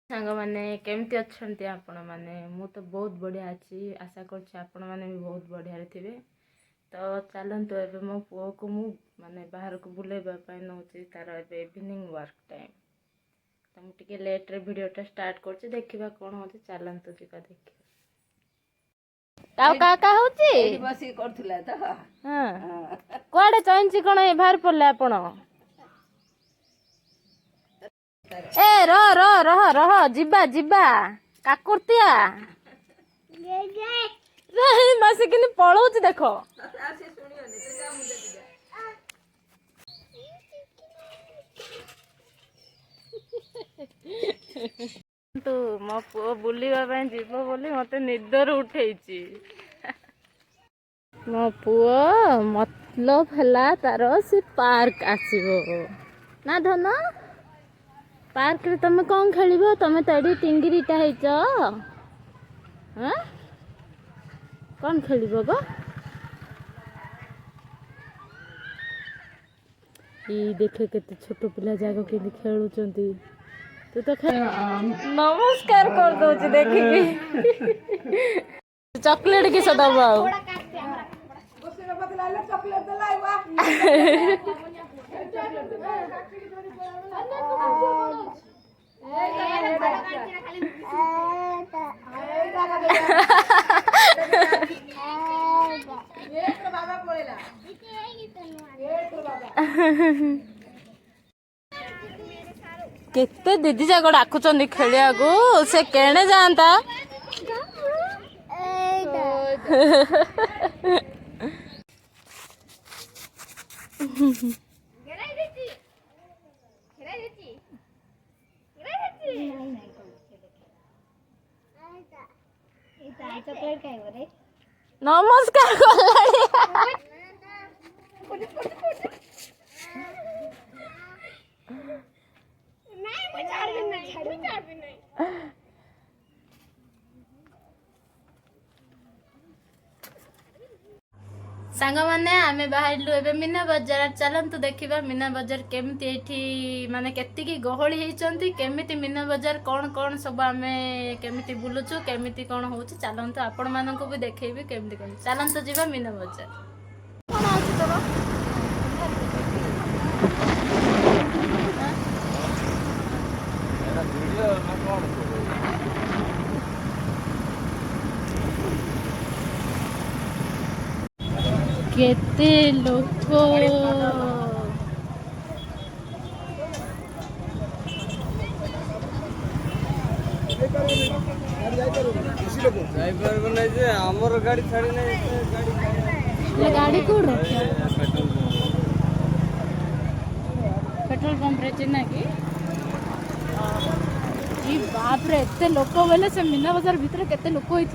सांग मैंने केमती अच्छे आपण मैंने मु तो बहुत बढ़िया अच्छी आशा कर आपण मैंने भी बहुत बढ़िया थे। तो चलतु एवं मो पुओ को मु माने बाहर को बुलेवाई नौ तार ए इवनिंग वर्क टाइम। तो मुझे लेट्रे भिडटा स्टार्ट कर देखा कौन हो चलतु जा देख कुआडे चईची कौन बाहर पड़े आपण ए रह रह रह रह जिबा जिबा काकुर्तिया मासी कि पलाऊँ देख तू मो पुओ बुलवा जीव बोली मत निदर उठे मो पुओ मतलब है तार से पार्क आसो ना धन पार्क रे तुम कौन खेल तुम तो ये टिंगिरीटा हाँ कौन खेल गो ये देखे के छोट पिला जाग के खेलुं तू तो नमस्कार कर दो देखिए चॉकलेट किस दब केते दीदी जाक डाकुचंदी खेलिया को से केने जानता नमस्कार सांग मैंने आमे बाहर ए मीना बजार चलतु देखा मीना बजार केमती माने केतिकी गहली होती केमिति मीना बजार कौन कौन सब आमे केमिति बुलुचु केमिति कौन हो चलतु आपण मानक भी देखेबी केमिति कौन चलतु जीवा मीना बजार केते लोक आमर गाड़ी छाड़ी गाड़ी कौन रखा पेट्रोल पंप रे चिन्ह कि बाप रे एते लोक बोले से मीना बाजार भितर केते लोक होई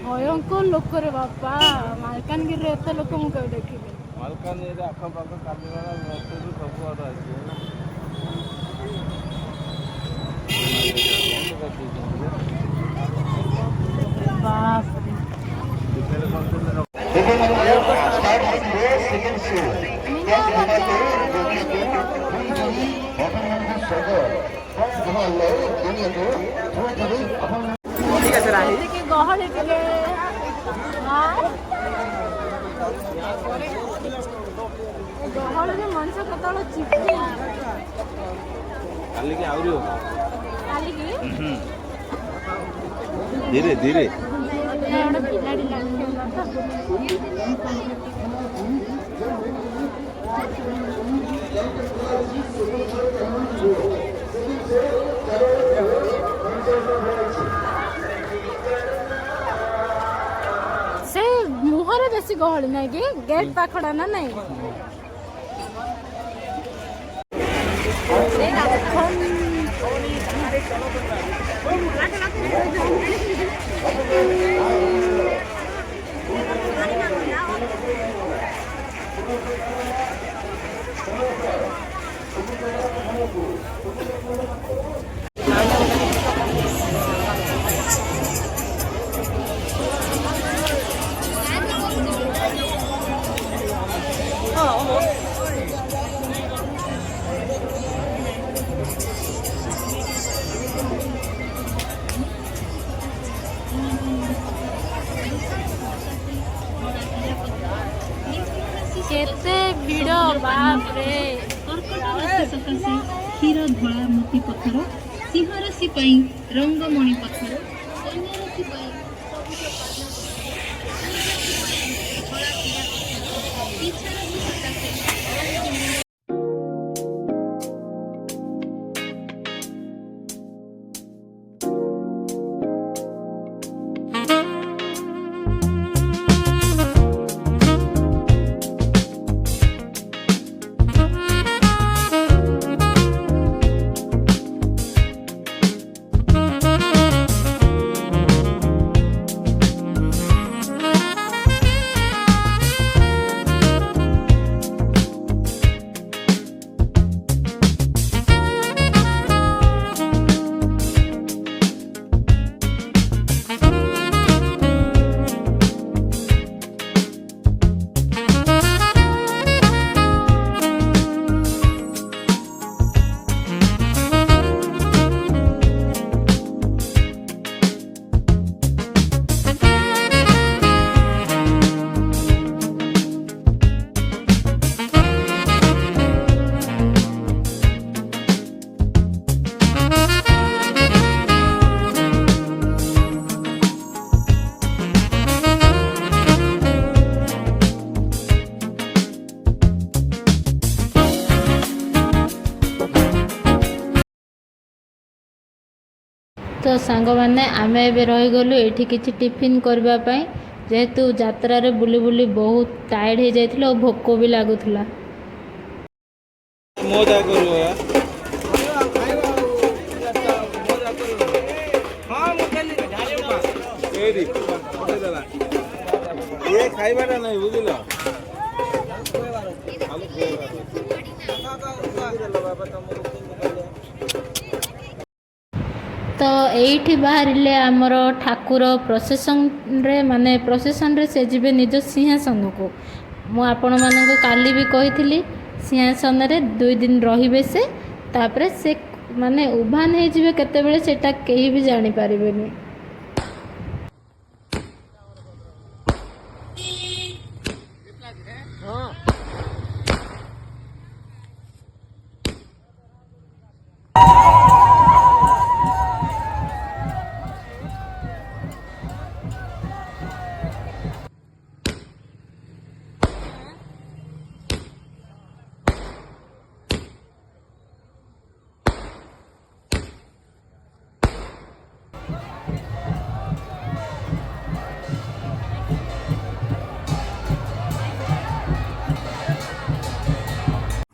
भयंकर लोक रे बापा मालकानगिरी रे एते लोक मु कभी देखी मालकानगिरी रे आखा पाखा कालीवाला नरसरी सब आडा बाप गहली गहली मनीष कत चिपी धीरे धीरे से मुहर बेसी गहली ना कि गेट पाखड़ा ना नहीं କର୍କଟ ରାଶି ସକାଶେ କ୍ଷୀର ଧଳା ମୋତି ପଥର, ସିଂହ ରାଶି ପାଇଁ ରଙ୍ଗମଣି ପଥର, କନ୍ୟା ରାଶି ପାଇଁ ସବୁଜ ପାନ ପଥର, ଧଳା ପୀଡ଼ା ପଥର, ଇଚ୍ଛା ରାଶି ସକାଶେ ରଙ୍ଗମଣି। तो सांग मैंने आम ए रहीगलु ये किसी टिफिन करने जेहेतु यात्रा बुली बुली बहुत टायर्ड हो जाइए और भोक भी लगुला। ये खाइबाटा नहीं बुझल तो यही बाहर आमर ठाकुर प्रोसेसन रे माने प्रोसेसन रे से जीवे निज सिंहासन को आपण मानक काली भी कही सिंहासन रे 2 दिन रहिबे से तापरे से माने उभान हो जिवे केतेबेले सेटा केही भी जानि परिबेनी।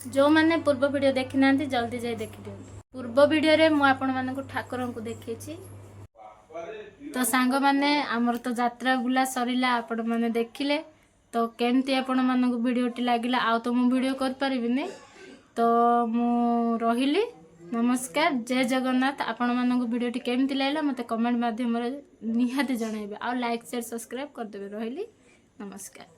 जो मैंने पूर्व वीडियो देखी ना जल्दी जाए देखी दियो। पूर्व वीडियो रे मु आपण मानक ठाकुर को देखी तो सांग माने आमर तो यात्रा बुला सरीला आपण माने देखिले तो केमती आपण मानक वीडियोटी लागिला आ तो मु वीडियो कर परिबिनी तो मु रहिली। नमस्कार, जय जगन्नाथ। आपण मानक वीडियोटी केमती लागला मते कमेंट माध्यम रे निहाती जणाइबे आ लाइक शेयर सब्सक्राइब कर देबे। रहिली, नमस्कार।